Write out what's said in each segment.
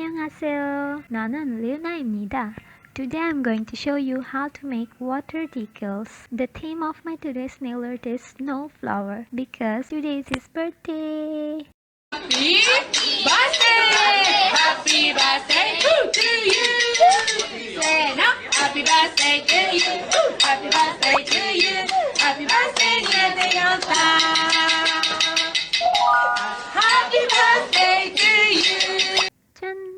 안녕하세요. 나는 Leuna. Today I'm going to show you how to make water decals. The theme of my today's nail art is snowflower because today is his birthday. Happy birthday! Happy birthday to you! Say now, happy birthday to you! Happy birthday to you! Happy birthday, dear Taehyung. Happy birthday to you! 짠!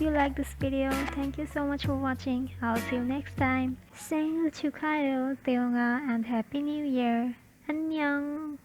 you like this video. Thank you so much for watching. I'll see you next time. 생일 축하해요, 태용아, and Happy New Year. 안녕.